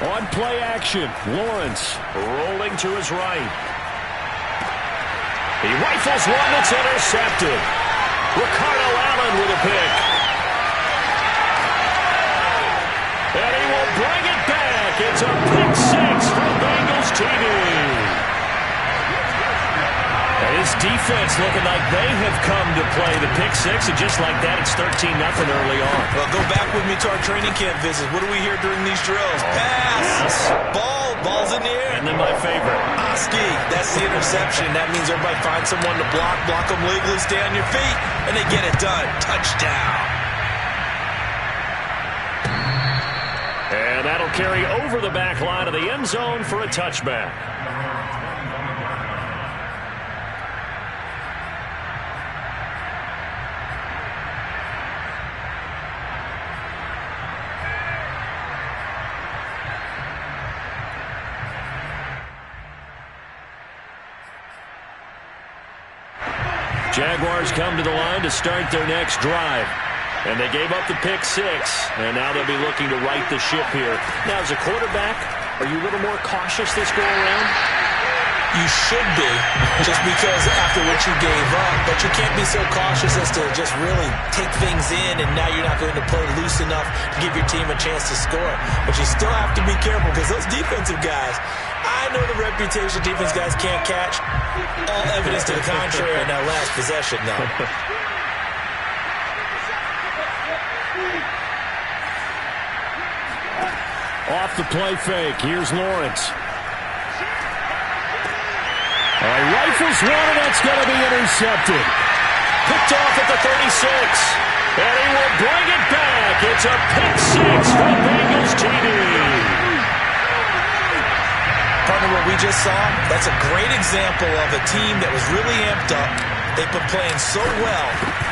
On play action, Lawrence rolling to his right. He rifles one that's intercepted. Ricardo Allen with a pick. And he will bring it back. It's a pick six from Bengals TD. His defense looking like they have come to play the pick six, and just like that, it's 13-0 early on. Well, go back with me to our training camp visits. What do we hear during these drills? Pass! Yes. Ball's in the air. And then my favorite. Oski, that's the interception. That means everybody finds someone to block them legally, stay on your feet, and they get it done. Touchdown. And that'll carry over the back line of the end zone for a touchback. Jaguars come to the line to start their next drive. And they gave up the pick six, and now they'll be looking to right the ship here. Now, as a quarterback, are you a little more cautious this go-around? You should be, just because after what you gave up. But you can't be so cautious as to just really take things in, and now you're not going to play loose enough to give your team a chance to score. But you still have to be careful, because those defensive guys, I know the reputation defense guys can't catch. All evidence to the contrary in that last possession, though. Off the play fake. Here's Lawrence. Rifles one, and that's going to be intercepted. Picked off at the 36. And he will bring it back. It's a pick six from Bengals TD. Partner, what we just saw, that's a great example of a team that was really amped up. They've been playing so well,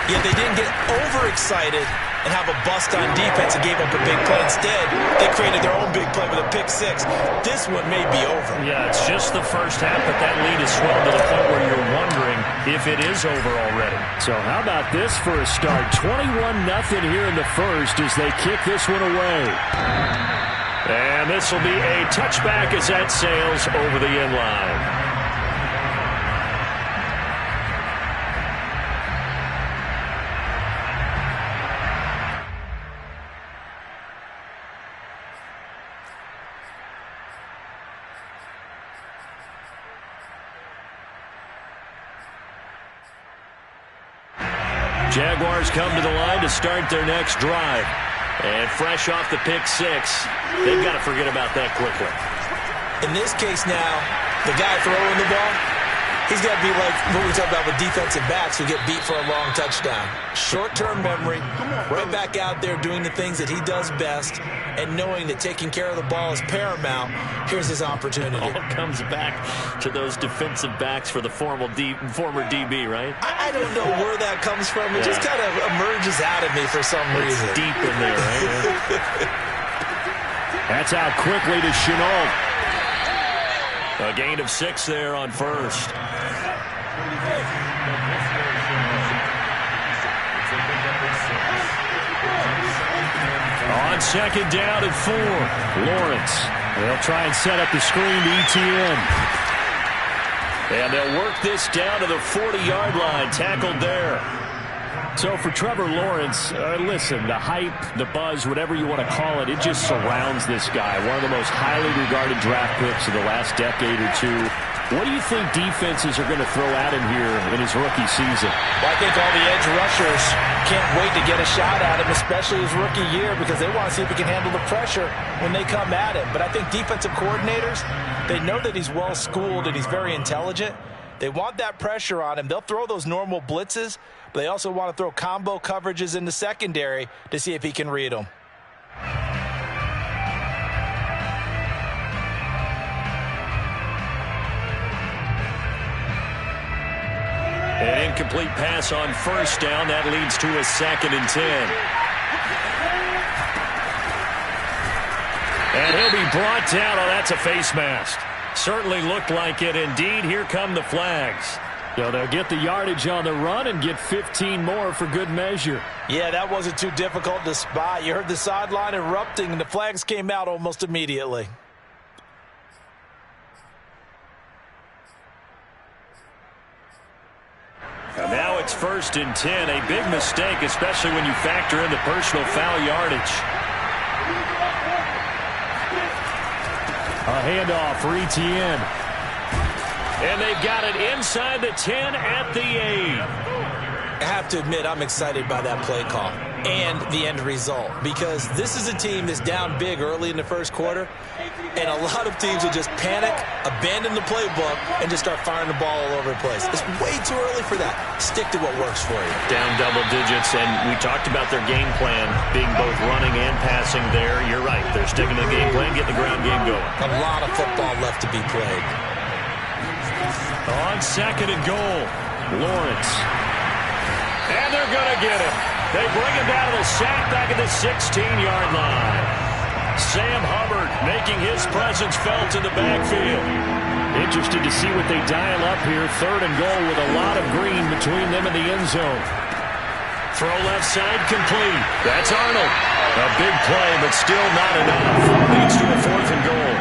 yet they didn't get overexcited and have a bust on defense and gave up a big play. Instead, they created their own big play with a pick six. This one may be over. Yeah, it's just the first half, but that lead has swelled to the point where you're wondering if it is over already. So how about this for a start? 21-0 here in the first as they kick this one away. And this will be a touchback as that sails over the end line. Jaguars come to the line to start their next drive. And fresh off the pick six, they've got to forget about that quickly. In this case now, the guy throwing the ball, he's got to be like what we talk about with defensive backs who get beat for a long touchdown. Short-term memory, right back out there doing the things that he does best, and knowing that taking care of the ball is paramount. Here's his opportunity. All comes back to those defensive backs for the former DB, right? I don't know where that comes from. It just kind of emerges out of me for some reason. It's deep in there, right? That's out quickly to Chenault. A gain of 6 there on first. On second down and 4, Lawrence. They'll try and set up the screen to ETN. And they'll work this down to the 40-yard line, tackled there. So for Trevor Lawrence, listen, the hype, the buzz, whatever you want to call it, it just surrounds this guy. One of the most highly regarded draft picks of the last decade or two. What do you think defenses are going to throw at him here in his rookie season? Well, I think all the edge rushers can't wait to get a shot at him, especially his rookie year, because they want to see if he can handle the pressure when they come at him. But I think defensive coordinators, they know that he's well-schooled and he's very intelligent. They want that pressure on him. They'll throw those normal blitzes, but they also want to throw combo coverages in the secondary to see if he can read them. An incomplete pass on first down. That leads to a 2nd and 10. And he'll be brought down. Oh, that's a face mask. Certainly looked like it. Indeed, here come the flags. So they'll get the yardage on the run and get 15 more for good measure. Yeah, that wasn't too difficult to spot. You heard the sideline erupting, and the flags came out almost immediately. And now it's 1st and 10. A big mistake, especially when you factor in the personal foul yardage. A handoff for Etienne. And they've got it inside the 10 at the 8. I have to admit, I'm excited by that play call and the end result, because this is a team that's down big early in the first quarter, and a lot of teams will just panic, abandon the playbook, and just start firing the ball all over the place. It's way too early for that. Stick to what works for you. Down double digits, and we talked about their game plan being both running and passing there. You're right. They're sticking to the game plan, getting the ground game going. A lot of football left to be played. On 2nd and goal, Lawrence. And they're going to get him. They bring him down to the sack back at the 16-yard line. Sam Hubbard making his presence felt in the backfield. Interested to see what they dial up here. 3rd and goal with a lot of green between them and the end zone. Throw left side complete. That's Arnold. A big play, but still not enough. Leads to a 4th and goal.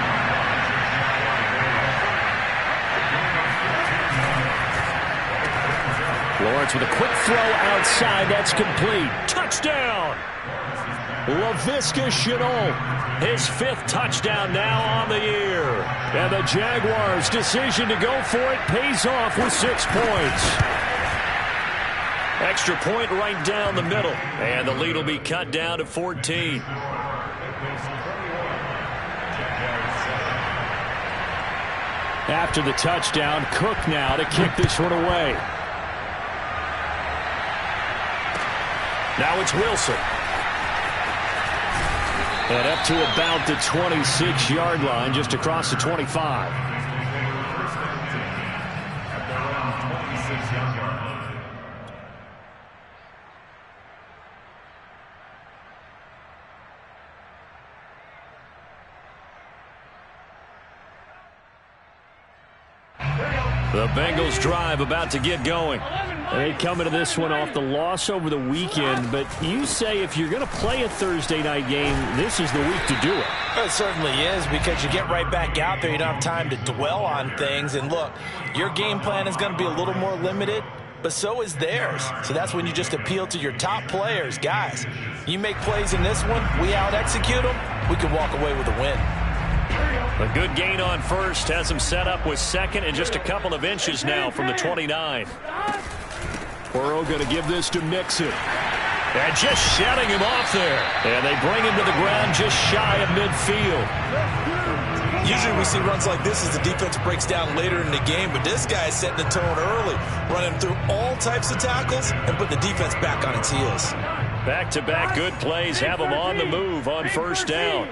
Lawrence with a quick throw outside. That's complete. Touchdown! Laviska Shenault. His 5th touchdown now on the year. And the Jaguars' decision to go for it pays off with 6 points. Extra point right down the middle. And the lead will be cut down to 14. After the touchdown, Cook now to kick this one away. Now it's Wilson. And up to about the 26-yard line, just across the 25. The Bengals drive about to get going. They come into this one off the loss over the weekend, but you say if you're going to play a Thursday night game, this is the week to do it. It certainly is, because you get right back out there. You don't have time to dwell on things. And look, your game plan is going to be a little more limited, but so is theirs. So that's when you just appeal to your top players. Guys, you make plays in this one, we out-execute them, we can walk away with a win. A good gain on 1st, has him set up with 2nd and just a couple of inches now from the 29. Burrow going to give this to Mixon. And just shutting him off there. And they bring him to the ground just shy of midfield. Usually we see runs like this as the defense breaks down later in the game, but this guy is setting the tone early, running through all types of tackles and put the defense back on its heels. Back-to-back good plays have him on the move on 1st down.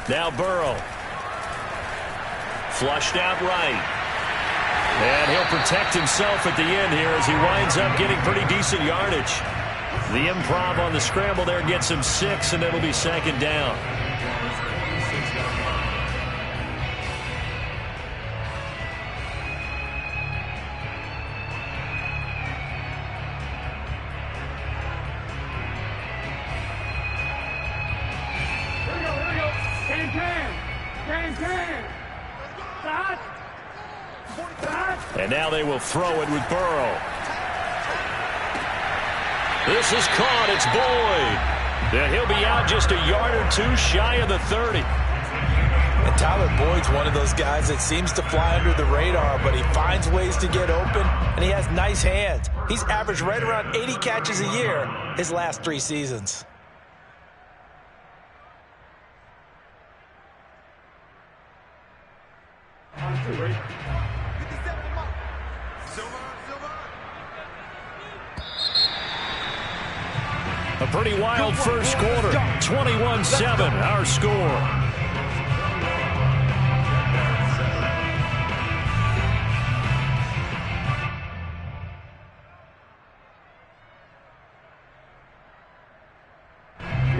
Now Burrow. Flushed out right. And he'll protect himself at the end here as he winds up getting pretty decent yardage. The improv on the scramble there gets him 6, and it'll be 2nd down. And now they will throw it with Burrow. This is caught. It's Boyd. And he'll be out just a yard or 2 shy of the 30. And Tyler Boyd's one of those guys that seems to fly under the radar, but he finds ways to get open, and he has nice hands. He's averaged right around 80 catches a year his last 3 seasons. A pretty wild first quarter. 21-7, our score.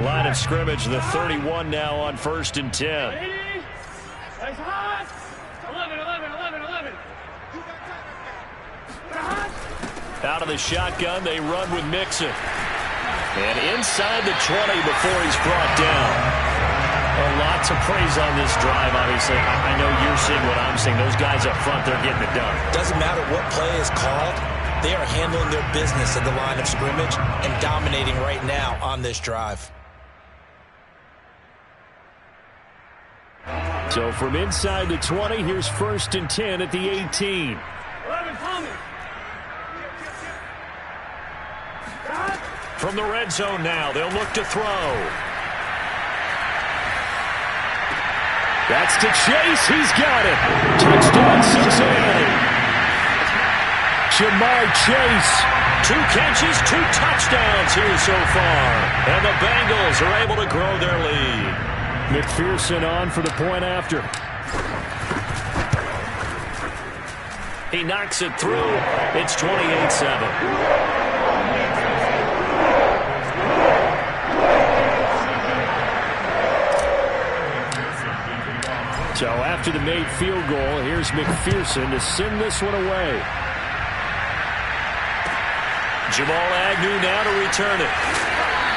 Line of scrimmage, the 31 now on 1st and 10. Out of the shotgun, they run with Mixon. And inside the 20 before he's brought down. Well, lots of praise on this drive, obviously. I know you're seeing what I'm seeing. Those guys up front, they're getting it done. Doesn't matter what play is called. They are handling their business at the line of scrimmage and dominating right now on this drive. So from inside the 20, here's 1st and 10 at the 18. From the red zone now, they'll look to throw. That's to Chase. He's got it. Touchdown, Cincinnati. Jamar Chase. 2 catches, 2 touchdowns here so far. And the Bengals are able to grow their lead. McPherson on for the point after. He knocks it through. It's 28-7. So after the made field goal, here's McPherson to send this one away. Jamal Agnew now to return it.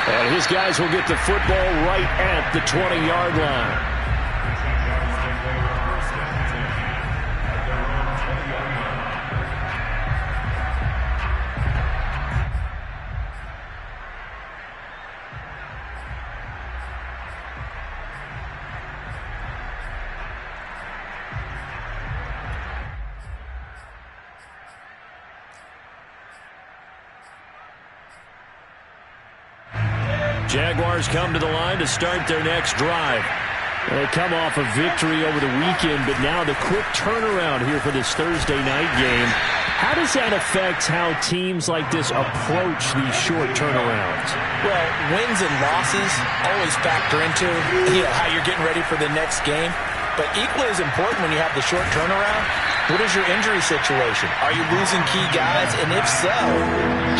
And his guys will get the football right at the 20-yard line. Jaguars come to the line to start their next drive. They come off a victory over the weekend, but now the quick turnaround here for this Thursday night game. How does that affect how teams like this approach these short turnarounds? Well, wins and losses always factor into how you're getting ready for the next game. But equally as important when you have the short turnaround, what is your injury situation? Are you losing key guys? And if so,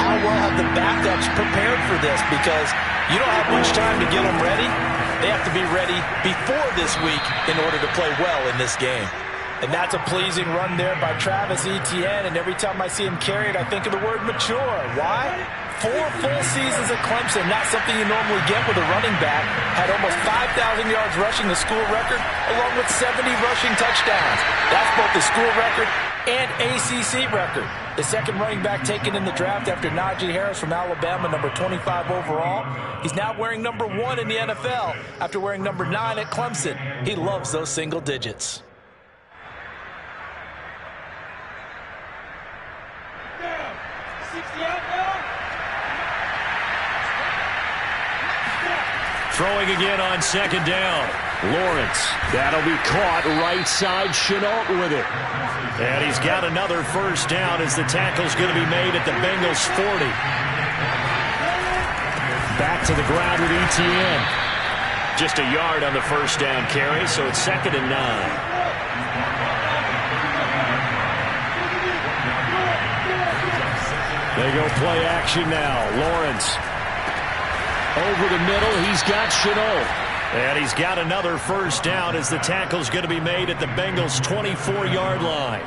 how well have the backups prepared for this? Because you don't have much time to get them ready. They have to be ready before this week in order to play well in this game. And that's a pleasing run there by Travis Etienne. And every time I see him carry it, I think of the word mature. Why? 4 full seasons at Clemson, not something you normally get with a running back. Had almost 5,000 yards rushing, the school record, along with 70 rushing touchdowns. That's both the school record and ACC record. The second running back taken in the draft after Najee Harris from Alabama, number 25 overall. He's now wearing number 1 in the NFL after wearing number 9 at Clemson. He loves those single digits. Throwing again on 2nd down. Lawrence. That'll be caught right side. Chenault with it. And he's got another 1st down as the tackle's going to be made at the Bengals 40. Back to the ground with Etienne. Just a yard on the 1st down carry, so it's 2nd and 9. They go play action now. Lawrence. Over the middle, he's got Chenault. And he's got another 1st down as the tackle's going to be made at the Bengals' 24-yard line.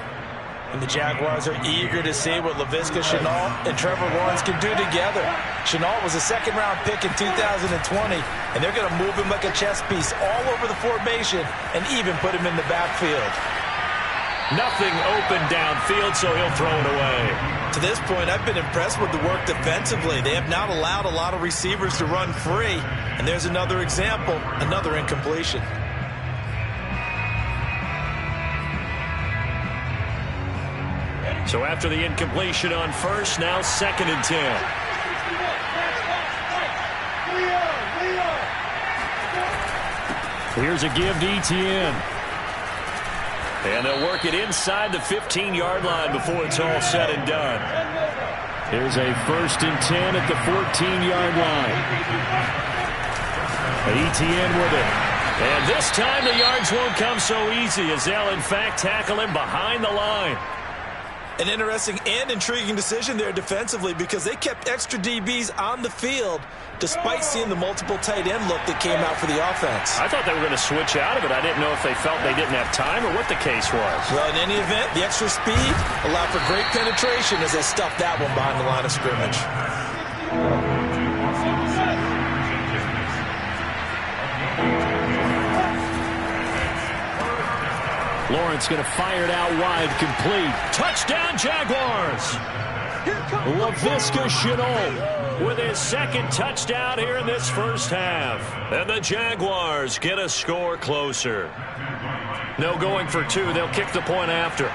And the Jaguars are eager to see what Laviska Shenault and Trevor Lawrence can do together. Shenault was a 2nd-round pick in 2020, and they're going to move him like a chess piece all over the formation and even put him in the backfield. Nothing open downfield, so he'll throw it away. To this point, I've been impressed with the work defensively. They have not allowed a lot of receivers to run free. And there's another example, another incompletion. So after the incompletion on 1st, now 2nd and 10. Here's a give to Etienne. And they'll work it inside the 15-yard line before it's all said and done. Here's a 1st and 10 at the 14-yard line. Etienne with it. And this time the yards won't come so easy as they'll, in fact, tackle him behind the line. An interesting and intriguing decision there defensively because they kept extra DBs on the field despite seeing the multiple tight end look that came out for the offense. I thought they were going to switch out of it. I didn't know if they felt they didn't have time or what the case was. Well, in any event, the extra speed allowed for great penetration as they stuffed that one behind the line of scrimmage. Lawrence going to fire it out wide, complete. Touchdown, Jaguars! Laviska Shenault with his second touchdown here in this first half. And the Jaguars get a score closer. No going for two. They'll kick the point after.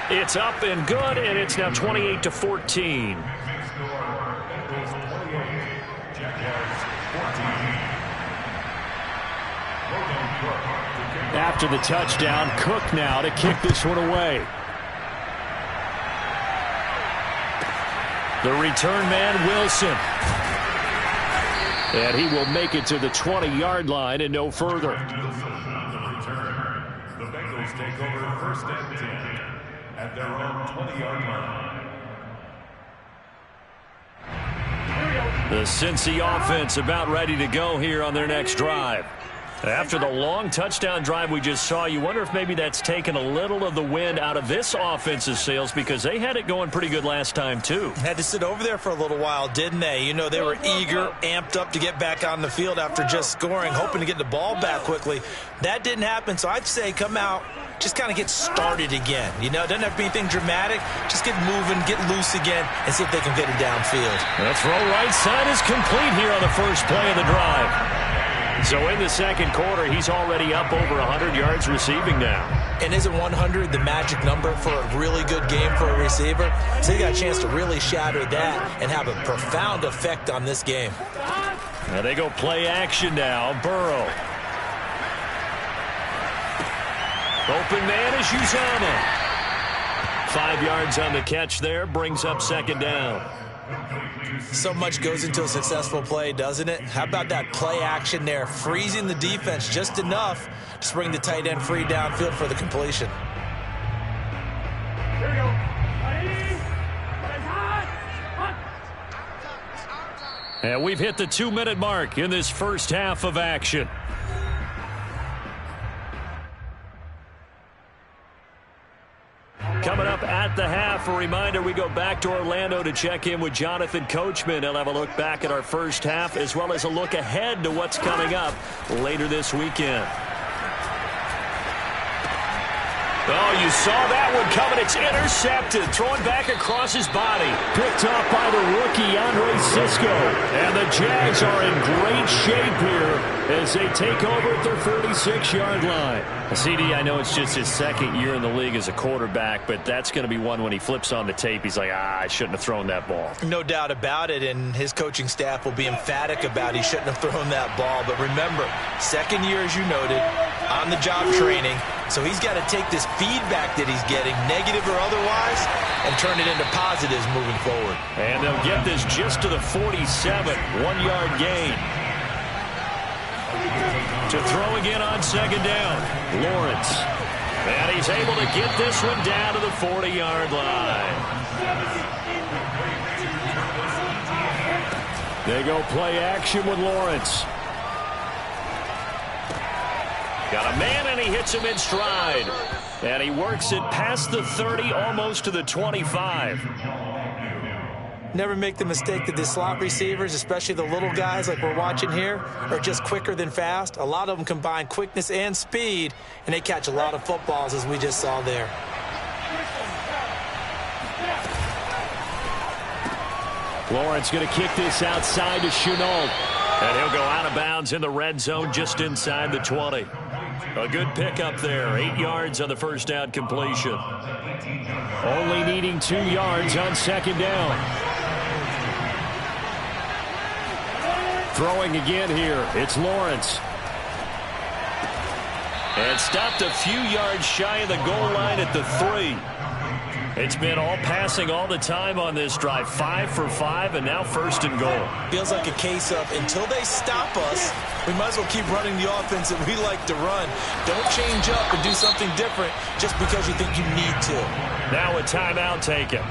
It's up and good, and it's now 28-14. After the touchdown, Cook now to kick this one away. The return man, Wilson. And he will make it to the 20-yard line and no further. The Bengals take over first and 10 at their own 20-yard line. The Cincy offense about ready to go here on their next drive. After the long touchdown drive we just saw, you wonder if maybe that's taken a little of the wind out of this offense's sails because they had it going pretty good last time, too. Had to sit over there for a little while, didn't they? You know, they were eager, amped up to get back on the field after just scoring, hoping to get the ball back quickly. That didn't happen, so I'd say come out, just kind of get started again. You know, it doesn't have to be anything dramatic. Just get moving, get loose again, and see if they can get it downfield. The throw right side is complete here on the first play of the drive. So in the second quarter, he's already up over 100 yards receiving now. And isn't 100 the magic number for a really good game for a receiver? So you got a chance to really shatter that and have a profound effect on this game. Now they go play action now. Burrow. Open man is Uzama. 5 yards on the catch there. Brings up second down. So much goes into a successful play, doesn't it? How about that play action there? Freezing the defense just enough to bring the tight end free downfield for the completion. Here we go. And we've hit the 2-minute mark in this first half of action. Coming up at the half, a reminder, we go back to Orlando to check in with Jonathan Coachman. He'll have a look back at our first half as well as a look ahead to what's coming up later this weekend. Oh, you saw that one coming. It's intercepted. Thrown back across his body. Picked off by the rookie, Andre Sisco. And the Jags are in great shape here as they take over at their 46-yard line. CD, I know it's just his second year in the league as a quarterback, but that's going to be one when he flips on the tape. He's like, I shouldn't have thrown that ball. No doubt about it, and his coaching staff will be emphatic about he shouldn't have thrown that ball. But remember, second year, as you noted, on-the-job training. So he's got to take this feedback that he's getting, negative or otherwise, and turn it into positives moving forward. And they'll get this just to the 47, 1-yard gain. To throw again on second down, Lawrence. And he's able to get this one down to the 40-yard line. They go play action with Lawrence. Got a man, and he hits him in stride. And he works it past the 30, almost to the 25. Never make the mistake that the slot receivers, especially the little guys like we're watching here, are just quicker than fast. A lot of them combine quickness and speed, and they catch a lot of footballs, as we just saw there. Lawrence going to kick this outside to Shenault. And he'll go out of bounds in the red zone just inside the 20. A good pickup there. 8 yards on the first down completion. Only needing 2 yards on second down. Throwing again here. It's Lawrence. And stopped a few yards shy of the goal line at the 3. It's been all passing all the time on this drive. 5 for 5, and now 1st and goal. Feels like a case of until they stop us, we might as well keep running the offense that we like to run. Don't change up and do something different just because you think you need to. Now a timeout taken.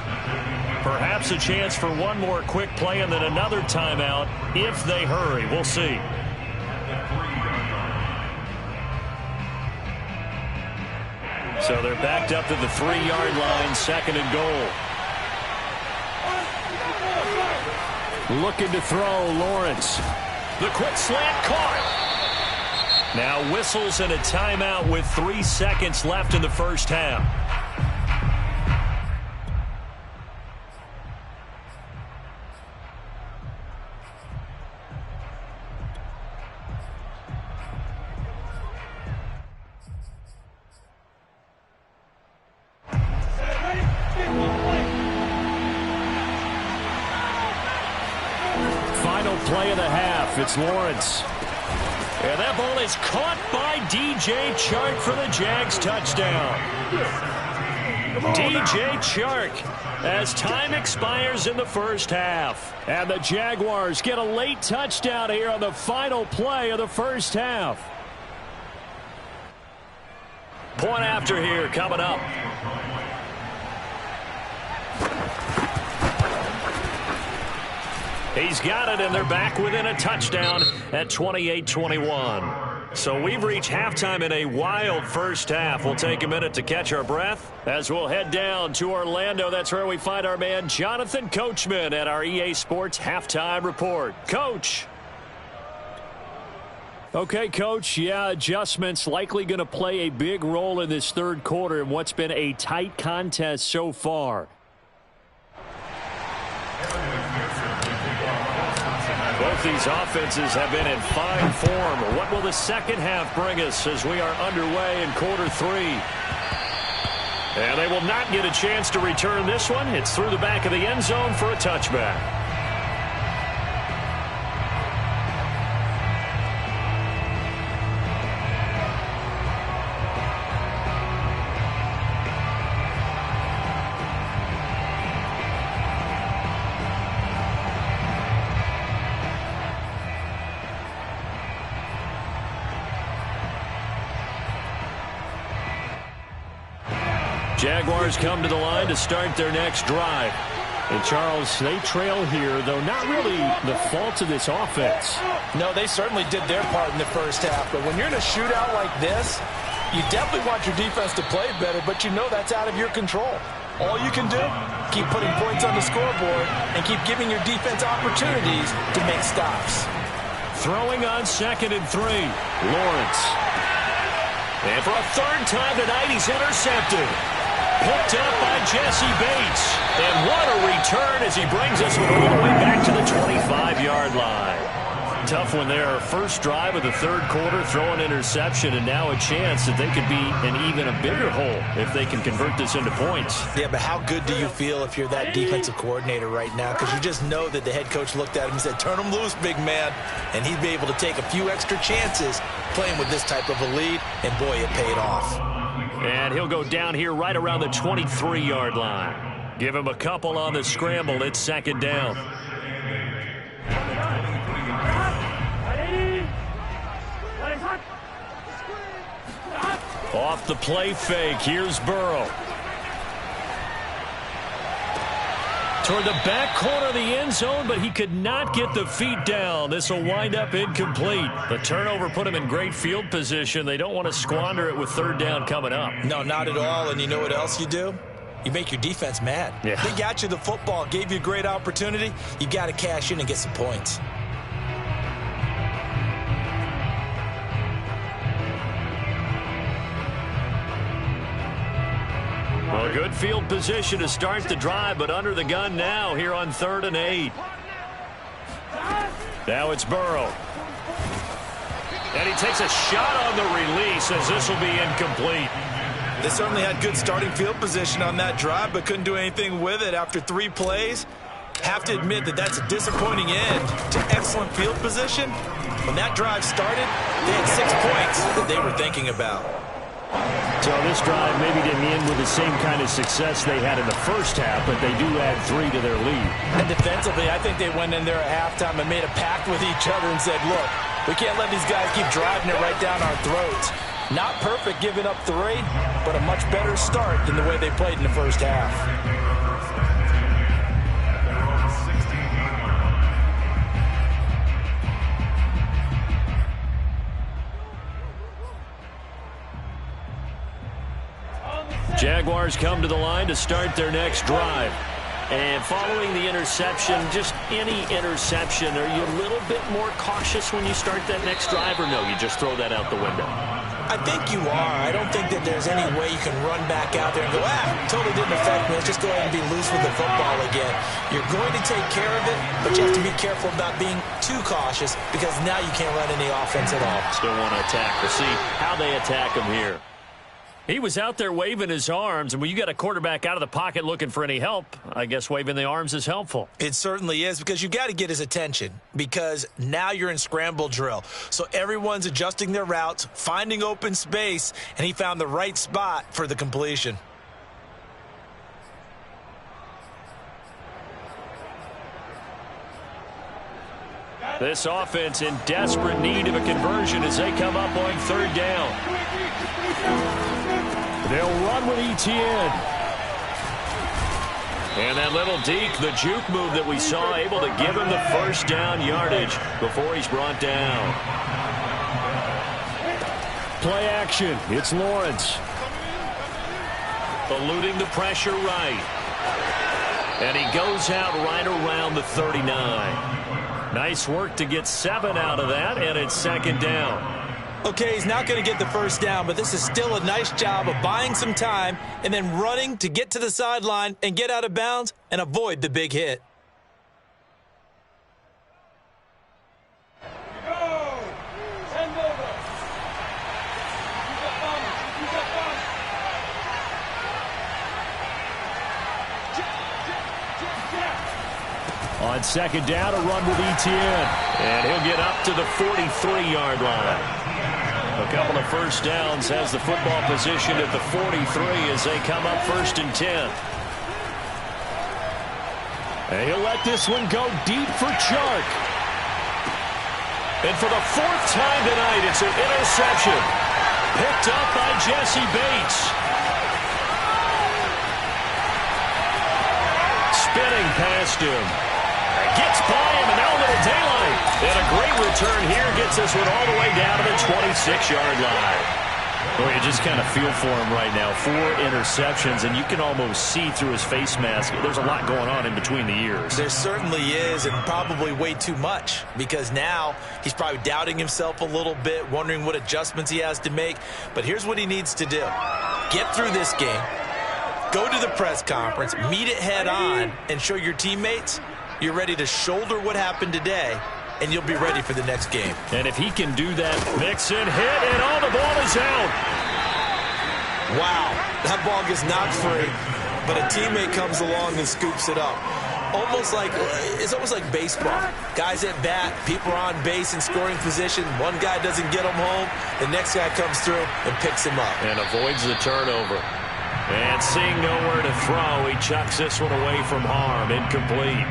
Perhaps a chance for one more quick play and then another timeout if they hurry. We'll see. So they're backed up to the 3-yard line, 2nd and goal. Looking to throw, Lawrence. The quick slant caught. Now whistles and a timeout with 3 seconds left in the first half. Play of the half. It's Lawrence. And that ball is caught by DJ Chark for the Jags touchdown. DJ Chark as time expires in the first half. And the Jaguars get a late touchdown here on the final play of the first half. Point after here coming up. He's got it, and they're back within a touchdown at 28-21. So we've reached halftime in a wild first half. We'll take a minute to catch our breath as we'll head down to Orlando. That's where we find our man Jonathan Coachman at our EA Sports Halftime Report. Coach. Okay, Coach. Yeah, adjustments likely going to play a big role in this third quarter in what's been a tight contest so far. Both these offenses have been in fine form. What will the second half bring us as we are underway in quarter 3? And they will not get a chance to return this one. It's through the back of the end zone for a touchback. Jaguars come to the line to start their next drive. And, Charles, they trail here, though not really the fault of this offense. No, they certainly did their part in the first half. But when you're in a shootout like this, you definitely want your defense to play better, but you know that's out of your control. All you can do, keep putting points on the scoreboard and keep giving your defense opportunities to make stops. Throwing on 2nd and 3, Lawrence. And for a third time tonight, he's intercepted. Picked up by Jesse Bates. And what a return as he brings us all the way back to the 25-yard line. Tough one there. First drive of the third quarter, throw an interception, and now a chance that they could be in even a bigger hole if they can convert this into points. Yeah, but how good do you feel if you're that defensive coordinator right now? Because you just know that the head coach looked at him and said, turn him loose, big man. And he'd be able to take a few extra chances playing with this type of a lead, and boy, it paid off. And he'll go down here right around the 23-yard line. Give him a couple on the scramble. It's 2nd down. Off the play fake. Here's Burrow. Toward the back corner of the end zone, but he could not get the feet down. This will wind up incomplete. The turnover put him in great field position. They don't want to squander it with 3rd down coming up. No, not at all. And you know what else you do? You make your defense mad. Yeah. They got you the football, gave you a great opportunity. You got to cash in and get some points. Well, good field position to start the drive, but under the gun now here on 3rd and 8. Now it's Burrow. And he takes a shot on the release as this will be incomplete. They certainly had good starting field position on that drive, but couldn't do anything with it after 3 plays. Have to admit that that's a disappointing end to excellent field position. When that drive started, they had 6 points that they were thinking about. So this drive maybe didn't end with the same kind of success they had in the first half, but they do add 3 to their lead. And defensively, I think they went in there at halftime and made a pact with each other and said, look, we can't let these guys keep driving it right down our throats. Not perfect giving up 3, but a much better start than the way they played in the first half. Jaguars come to the line to start their next drive. And following the interception, just any interception, are you a little bit more cautious when you start that next drive, or no, you just throw that out the window? I think you are. I don't think that there's any way you can run back out there and go, totally didn't affect me. Let's just go ahead and be loose with the football again. You're going to take care of it, but you have to be careful about being too cautious because now you can't run any offense at all. Still want to attack. We'll see how they attack him here. He was out there waving his arms, and when you got a quarterback out of the pocket looking for any help, I guess waving the arms is helpful. It certainly is, because you got to get his attention, because now you're in scramble drill. So everyone's adjusting their routes, finding open space, and he found the right spot for the completion. This offense in desperate need of a conversion as they come up on 3rd down. They'll run with Etienne. And that little deke, the juke move that we saw, able to give him the first down yardage before he's brought down. Play action. It's Lawrence. Eluding the pressure right. And he goes out right around the 39. Nice work to get 7 out of that, and it's 2nd down. Okay, he's not going to get the first down, but this is still a nice job of buying some time and then running to get to the sideline and get out of bounds and avoid the big hit. On 2nd down, a run with Etienne. And he'll get up to the 43-yard line. A couple of first downs has the football position at the 43 as they come up 1st and 10. And he'll let this one go deep for Chark. And for the 4th time tonight, it's an interception. Picked up by Jesse Bates. Spinning past him. Gets by him, and now a little daylight. And a great return here gets this one all the way down to the 26-yard line. Boy, you just kind of feel for him right now. 4 interceptions, and you can almost see through his face mask. There's a lot going on in between the ears. There certainly is, and probably way too much, because now he's probably doubting himself a little bit, wondering what adjustments he has to make. But here's what he needs to do. Get through this game, go to the press conference, meet it head on, and show your teammates you're ready to shoulder what happened today, and you'll be ready for the next game. And if he can do that, Mixon hit, and all the ball is out. Wow, that ball gets knocked free, but a teammate comes along and scoops it up. It's almost like baseball. Guys at bat, people are on base in scoring position. One guy doesn't get him home, the next guy comes through and picks him up. And avoids the turnover. And seeing nowhere to throw, he chucks this one away from harm. Incomplete.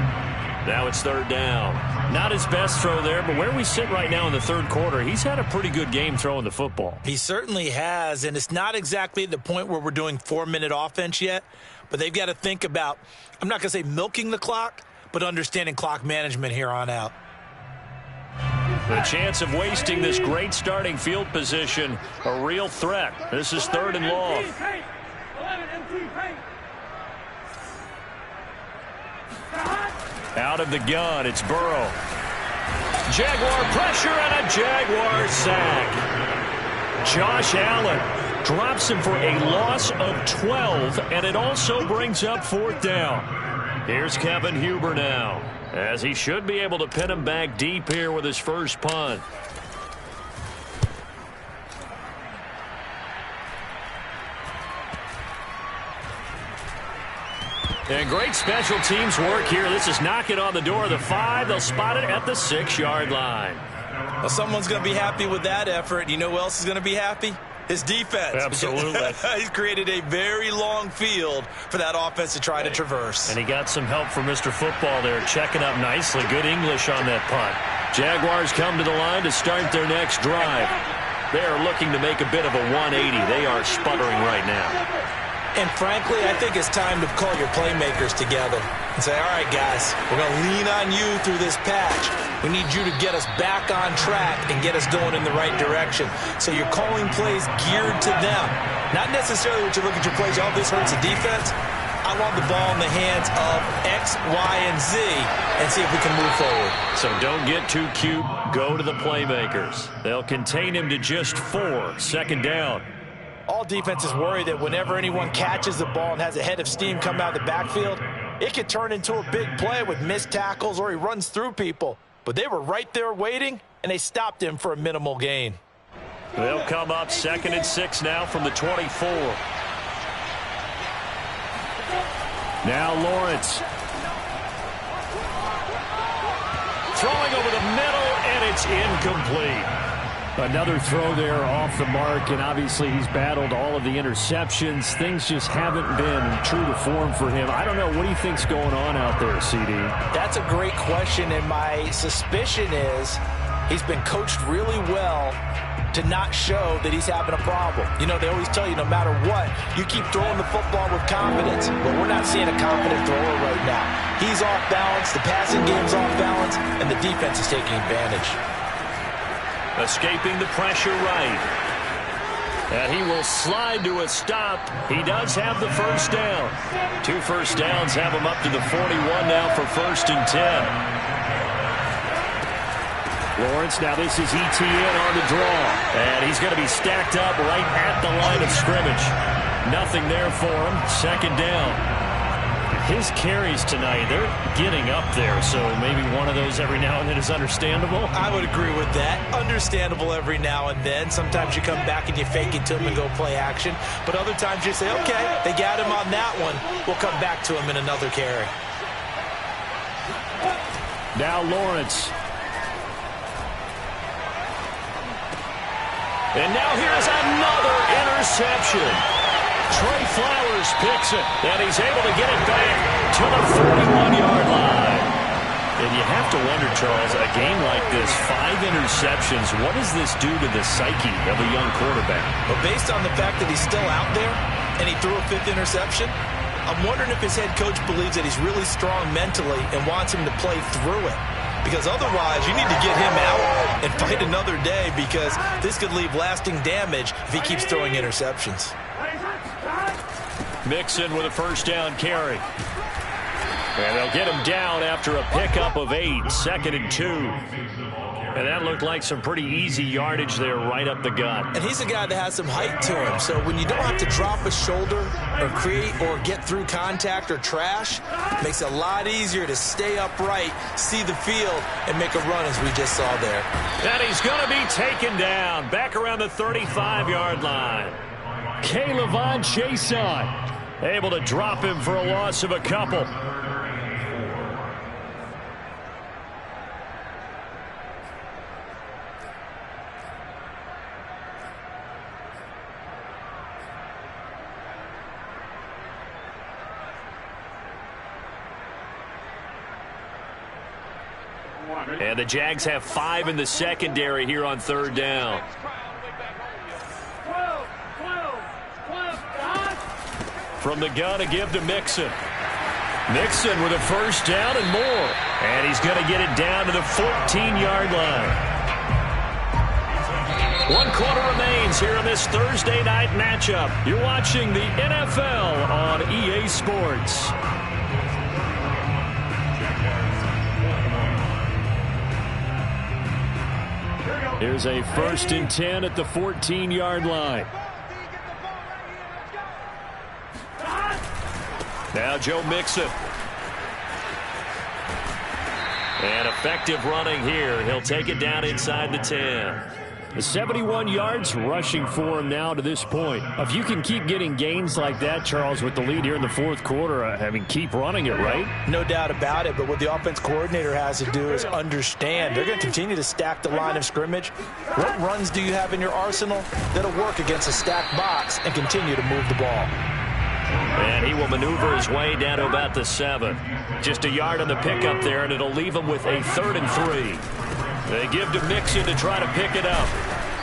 Now it's 3rd down. Not his best throw there, but where we sit right now in the 3rd quarter, he's had a pretty good game throwing the football. He certainly has, and it's not exactly the point where we're doing 4-minute offense yet, but they've got to think about, I'm not going to say milking the clock, but understanding clock management here on out. The chance of wasting this great starting field position, a real threat. This is 3rd and long. Out of the gun, it's Burrow. Jaguar pressure and a Jaguar sack. Josh Allen drops him for a loss of 12, and it also brings up 4th down. Here's Kevin Huber now, as he should be able to pin him back deep here with his first punt. And great special teams work here. This is knocking on the door of the 5. They'll spot it at the 6-yard line. Well, someone's going to be happy with that effort. You know who else is going to be happy? His defense. Absolutely. He's created a very long field for that offense to try to traverse. And he got some help from Mr. Football there, checking up nicely. Good English on that punt. Jaguars come to the line to start their next drive. They are looking to make a bit of a 180. They are sputtering right now. And frankly, I think it's time to call your playmakers together and say, all right, guys, we're going to lean on you through this patch. We need you to get us back on track and get us going in the right direction. So you're calling plays geared to them. Not necessarily what you look at your plays, oh, this hurts the defense. I want the ball in the hands of X, Y, and Z and see if we can move forward. So don't get too cute. Go to the playmakers. They'll contain him to just 4. Second down. All defenses worry that whenever anyone catches the ball and has a head of steam come out of the backfield, it could turn into a big play with missed tackles or he runs through people. But they were right there waiting, and they stopped him for a minimal gain. They'll come up 2nd and 6 now from the 24. Now Lawrence. Throwing over the middle, and it's incomplete. Another throw there off the mark, and obviously he's battled all of the interceptions. Things just haven't been true to form for him. I don't know. What do you think's going on out there, CD? That's a great question, and my suspicion is he's been coached really well to not show that he's having a problem. You know, they always tell you no matter what, you keep throwing the football with confidence. But we're not seeing a confident thrower right now. He's off balance, the passing game's off balance, and the defense is taking advantage. Escaping the pressure right. And he will slide to a stop. He does have the first down. 2 first downs have him up to the 41 now for 1st and 10. Lawrence, now this is ETN on the draw. And he's going to be stacked up right at the line of scrimmage. Nothing there for him. 2nd down. His carries tonight, they're getting up there, so maybe one of those every now and then is understandable. I would agree with that. Understandable every now and then. Sometimes you come back and you fake it to him and go play action. But other times you say, okay, they got him on that one. We'll come back to him in another carry. Now Lawrence. And now here's another interception. Trey Flowers picks it, and he's able to get it back to the 41-yard line. And you have to wonder, Charles, a game like this, 5 interceptions, what does this do to the psyche of a young quarterback? But based on the fact that he's still out there and he threw a 5th interception, I'm wondering if his head coach believes that he's really strong mentally and wants him to play through it. Because otherwise, you need to get him out and fight another day because this could leave lasting damage if he keeps throwing interceptions. Mixon with a first down carry. And they'll get him down after a pickup of 8, 2nd and 2. And that looked like some pretty easy yardage there right up the gut. And he's a guy that has some height to him. So when you don't have to drop a shoulder or create or get through contact or trash, it makes it a lot easier to stay upright, see the field, and make a run as we just saw there. And he's going to be taken down back around the 35-yard line. K'Lavon Chason able to drop him for a loss of a couple. And the Jags have 5 in the secondary here on 3rd down. From the gun, a give to Mixon. Mixon with a first down and more. And he's going to get it down to the 14-yard line. 1 quarter remains here in this Thursday night matchup. You're watching the NFL on EA Sports. Here's a 1st and 10 at the 14-yard line. Now Joe Mixon. And effective running here. He'll take it down inside the 10. 71 yards rushing for him now to this point. If you can keep getting gains like that, Charles, with the lead here in the fourth quarter, I mean, keep running it, right? No doubt about it, but what the offense coordinator has to do is understand. They're going to continue to stack the line of scrimmage. What runs do you have in your arsenal that'll work against a stacked box and continue to move the ball? And he will maneuver his way down to about the 7. Just a yard on the pickup there, and it'll leave him with a 3rd and 3. They give to Mixon to try to pick it up.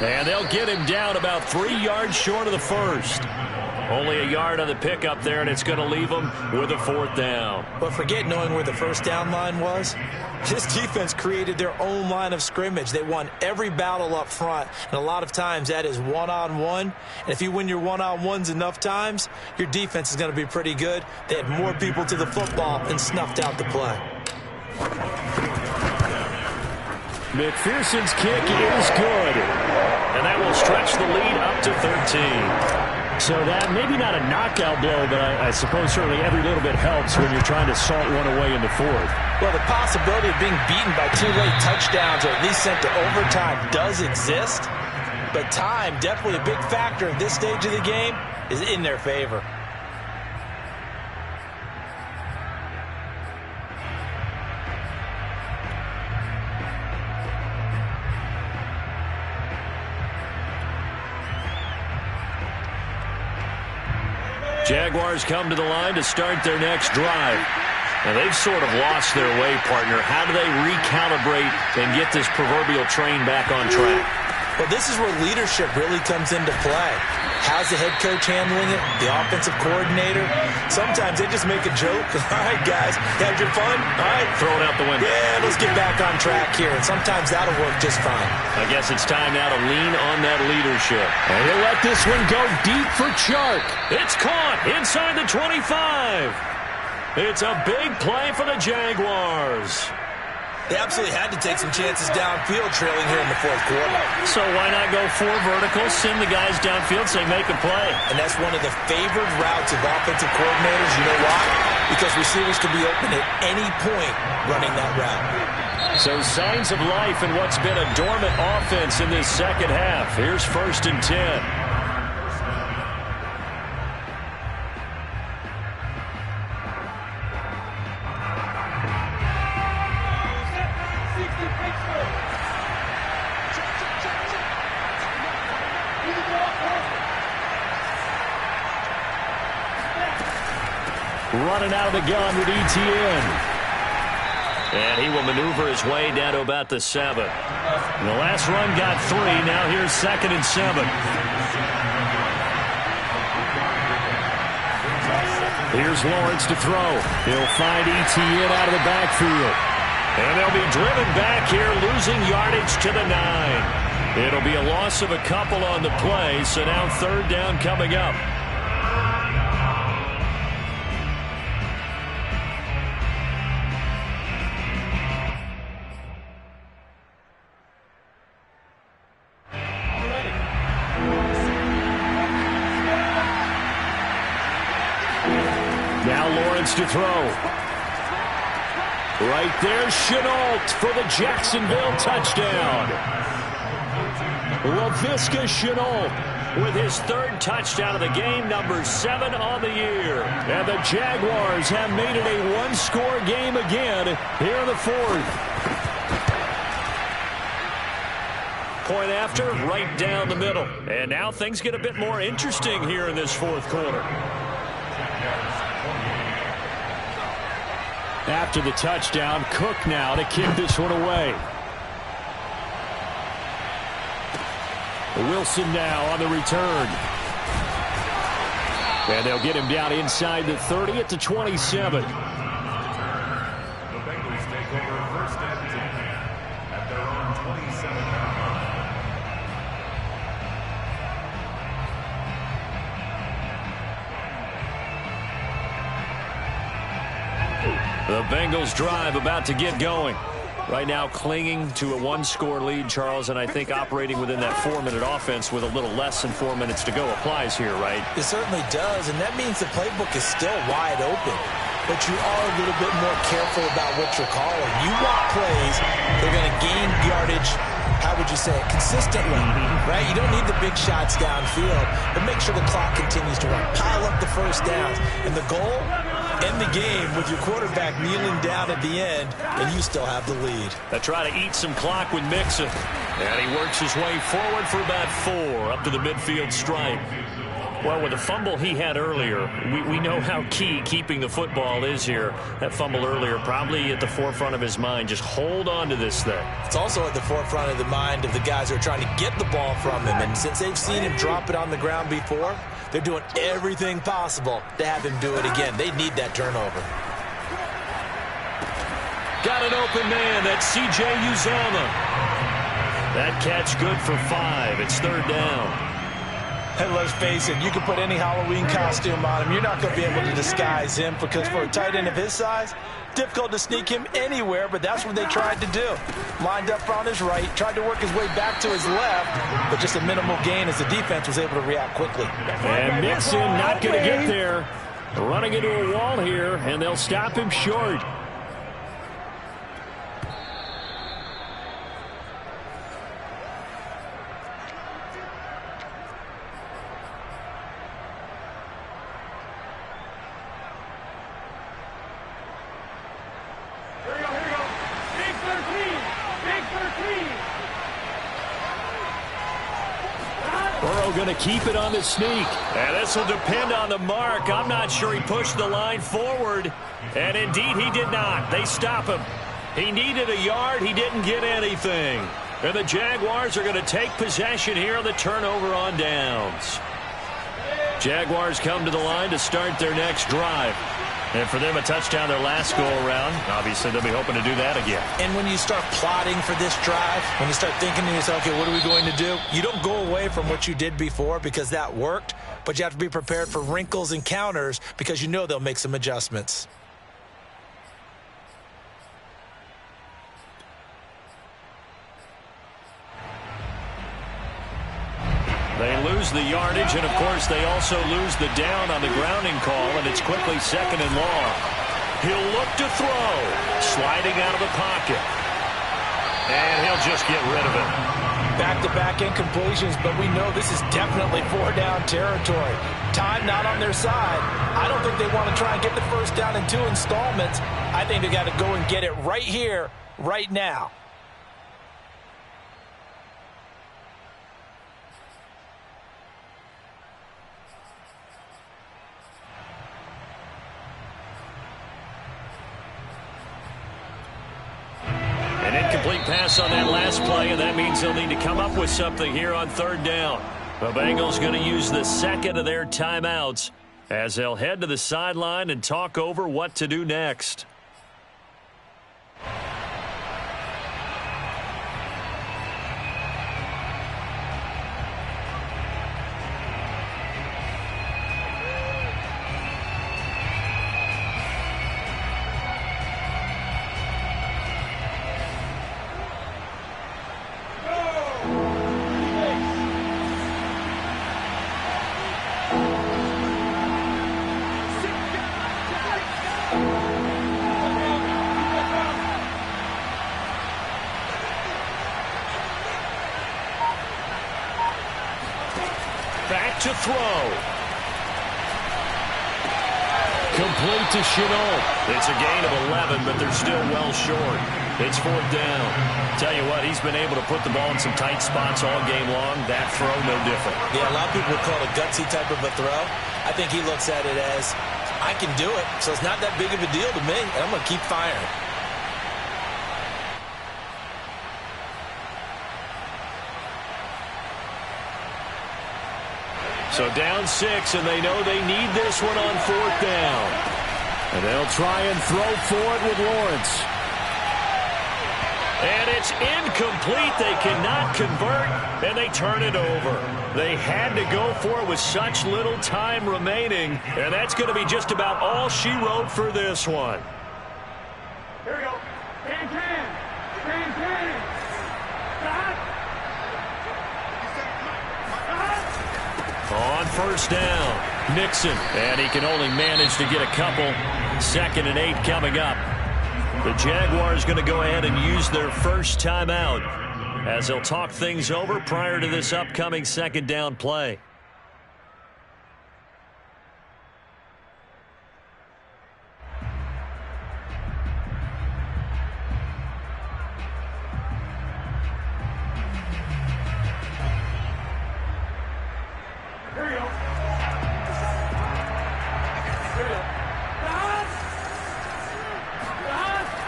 And they'll get him down about 3 yards short of the first. Only a yard on the pickup there, and it's going to leave him with a 4th down. But forget knowing where the first down line was. This defense created their own line of scrimmage. They won every battle up front, and a lot of times that is one-on-one. And if you win your one-on-ones enough times, your defense is going to be pretty good. They had more people to the football and snuffed out the play. McPherson's kick is good. And that will stretch the lead up to 13. So that, maybe not a knockout blow, but I suppose certainly every little bit helps when you're trying to salt one away in the fourth. Well, the possibility of being beaten by 2 late touchdowns or at least sent to overtime does exist. But time, definitely a big factor at this stage of the game, is in their favor. Jaguars come to the line to start their next drive. And they've sort of lost their way, partner. How do they recalibrate and get this proverbial train back on track? Well, this is where leadership really comes into play. How's the head coach handling it? The offensive coordinator? Sometimes they just make a joke. All right, guys, had your fun? All right. Throw it out the window. Yeah, let's get back on track here. And sometimes that'll work just fine. I guess it's time now to lean on that leadership. And he'll let this one go deep for Chark. It's caught inside the 25. It's a big play for the Jaguars. They absolutely had to take some chances downfield trailing here in the fourth quarter. So why not go 4 verticals, send the guys downfield, say make a play. And that's one of the favored routes of offensive coordinators. You know why? Because receivers can be open at any point running that route. So signs of life in what's been a dormant offense in this second half. Here's 1st and 10. Running out of the gun with ETN. And he will maneuver his way down to about the 7. The last run got 3. Now here's 2nd and 7. Here's Lawrence to throw. He'll find ETN out of the backfield. And they'll be driven back here, losing yardage to the 9. It'll be a loss of a couple on the play, so now 3rd down coming up. Now Lawrence to throw. Right there, Chenault for the Jacksonville touchdown. Laviska Chenault with his 3rd touchdown of the game, number 7 on the year. And the Jaguars have made it a 1-score game again here in the 4th. Point after, right down the middle. And now things get a bit more interesting here in this 4th quarter. After the touchdown, Cook now to kick this one away. Wilson now on the return. And they'll get him down inside the 30 at the 27. The Bengals take over 1st and 10 at their own 27-yard line. The Bengals drive about to get going. Right now clinging to a 1-score lead, Charles, and I think operating within that 4-minute offense with a little less than 4 minutes to go applies here, right? It certainly does, and that means the playbook is still wide open. but you are a little bit more careful about what you're calling. You want plays that are going to gain yardage, how would you say it, consistently, right? You don't need the big shots downfield, but make sure the clock continues to run. Pile up the first downs. And the goal, end the game with your quarterback kneeling down at the end, and you still have the lead. They try to eat some clock with Mixon. And he works his way forward for about 4 up to the midfield stripe. Well, with the fumble he had earlier, we know how key keeping the football is here. That fumble earlier probably at the forefront of his mind. Just hold on to this thing. It's also at the forefront of the mind of the guys who are trying to get the ball from him. And since they've seen him drop it on the ground before, they're doing everything possible to have him do it again. They need that turnover. Got an open man. That's C.J. Uzomah. That catch good for 5. It's 3rd down. And let's face it, you can put any Halloween costume on him. You're not going to be able to disguise him because for a tight end of his size, difficult to sneak him anywhere, but that's what they tried to do. Lined up on his right, tried to work his way back to his left, but just a minimal gain as the defense was able to react quickly. And Mixon not going to get there. Running into a wall here, and they'll stop him short. Going to keep it on the sneak. And this will depend on the mark. I'm not sure he pushed the line forward. And indeed, he did not. They stop him. He needed a yard. He didn't get anything. And the Jaguars are going to take possession here on the turnover on downs. Jaguars come to the line to start their next drive. And for them, a touchdown their last go-around. Obviously, they'll be hoping to do that again. And when you start plotting for this drive, when you start thinking to yourself, okay, what are we going to do? You don't go away from what you did before because that worked, but you have to be prepared for wrinkles and counters because you know they'll make some adjustments. They lose the yardage, and, of course, they also lose the down on the grounding call, and it's quickly 2nd and long. He'll look to throw, sliding out of the pocket. And he'll just get rid of it. Back-to-back incompletions, but we know this is definitely 4-down territory. Time not on their side. I don't think they want to try and get the first down in 2 installments. I think they got to go and get it right here, right now. Incomplete pass on that last play, and that means they'll need to come up with something here on 3rd down. The Bengals going to use the second of their timeouts as they'll head to the sideline and talk over what to do next. Back to throw. Complete to Chenault. It's a gain of 11, but they're still well short. It's 4th down. Tell you what, he's been able to put the ball in some tight spots all game long. That throw, no different. Yeah, a lot of people would call it a gutsy type of a throw. I think he looks at it as, I can do it, so it's not that big of a deal to me, and I'm going to keep firing. So down 6, and they know they need this one on 4th down. And they'll try and throw for it with Lawrence. And it's incomplete. They cannot convert, and they turn it over. They had to go for it with such little time remaining, and that's going to be just about all she wrote for this one. Here we go. Can. On 1st down, Nixon, and he can only manage to get a couple. 2nd and 8 coming up. The Jaguars going to go ahead and use their first timeout as they'll talk things over prior to this upcoming 2nd down play.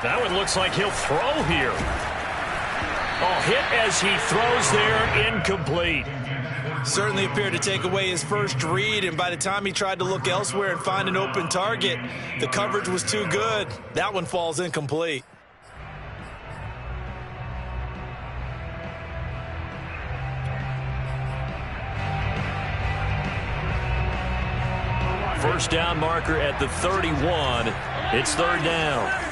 That one looks like he'll throw here. Oh, hit as he throws there, incomplete. Certainly appeared to take away his first read, and by the time he tried to look elsewhere and find an open target, the coverage was too good. That one falls incomplete. First down marker at the 31. It's 3rd down.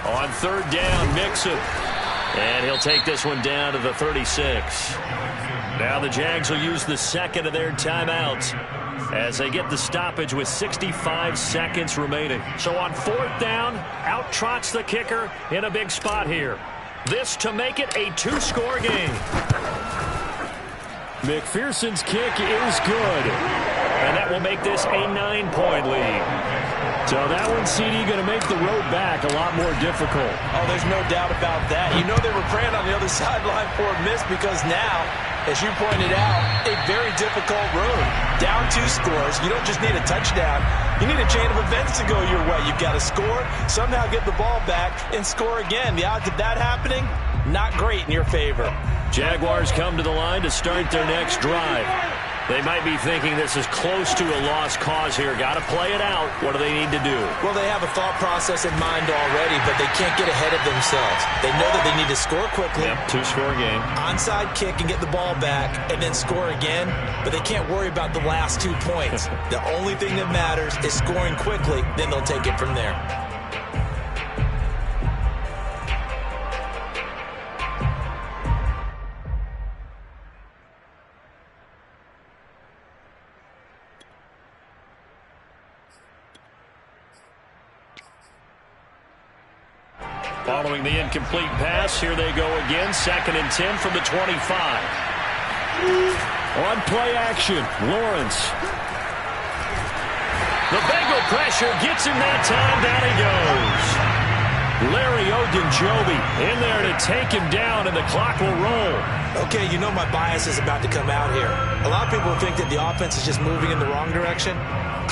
On 3rd down, Mixon. And he'll take this one down to the 36. Now the Jags will use the 2nd of their timeouts as they get the stoppage with 65 seconds remaining. So on 4th down, out trots the kicker in a big spot here. This to make it a 2-score game. McPherson's kick is good. And that will make this a 9-point lead. So that one, CD, going to make the road back a lot more difficult. Oh, there's no doubt about that. You know they were praying on the other sideline for a miss because now, as you pointed out, a very difficult road. Down 2 scores. You don't just need a touchdown. You need a chain of events to go your way. You've got to score, somehow get the ball back, and score again. The odds of that happening, not great in your favor. Jaguars come to the line to start their next drive. They might be thinking this is close to a lost cause here. Got to play it out. What do they need to do? Well, they have a thought process in mind already, but they can't get ahead of themselves. They know that they need to score quickly. Yep, 2-score game. Onside kick and get the ball back and then score again, but they can't worry about the last 2 points. The only thing that matters is scoring quickly, then they'll take it from there. Following the incomplete pass, here they go again. 2nd and 10 from the 25. On play action, Lawrence. The Bengal pressure gets him that time. Down he goes. Larry Ogunjobi in there to take him down, and the clock will roll. Okay, you know my bias is about to come out here. A lot of people think that the offense is just moving in the wrong direction.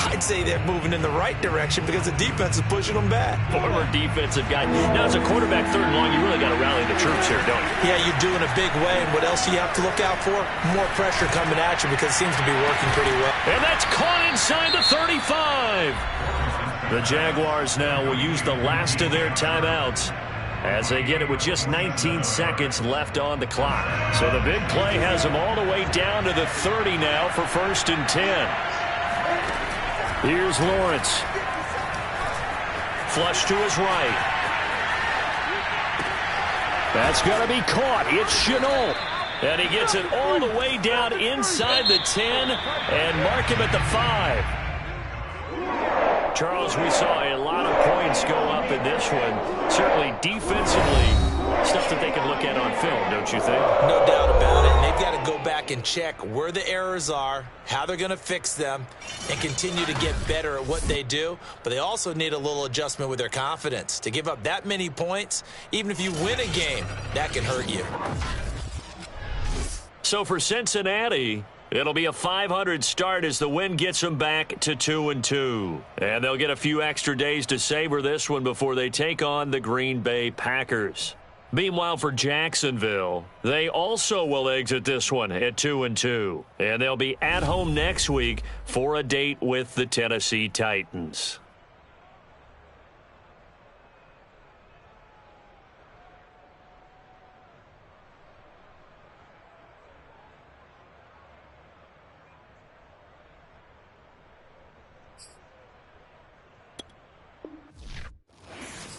I'd say they're moving in the right direction because the defense is pushing them back. Former defensive guy. Now, as a quarterback 3rd and long, you really got to rally the troops here, don't you? Yeah, you do in a big way. And what else do you have to look out for? More pressure coming at you because it seems to be working pretty well. And that's caught inside the 35. The Jaguars now will use the last of their timeouts as they get it with just 19 seconds left on the clock. So the big play has them all the way down to the 30 now for 1st and 10. Here's Lawrence. Flush to his right. That's going to be caught. It's Chenault. And he gets it all the way down inside the 10 and mark him at the 5. Charles, we saw a lot of points go up in this one. Certainly defensively, stuff that they can look at on film, don't you think? No doubt about it. And they've got to go back and check where the errors are, how they're going to fix them, and continue to get better at what they do. But they also need a little adjustment with their confidence. To give up that many points, even if you win a game, that can hurt you. So for Cincinnati, it'll be a 500 start as the win gets them back to 2-2. And they'll get a few extra days to savor this one before they take on the Green Bay Packers. Meanwhile, for Jacksonville, they also will exit this one at 2-2. And they'll be at home next week for a date with the Tennessee Titans.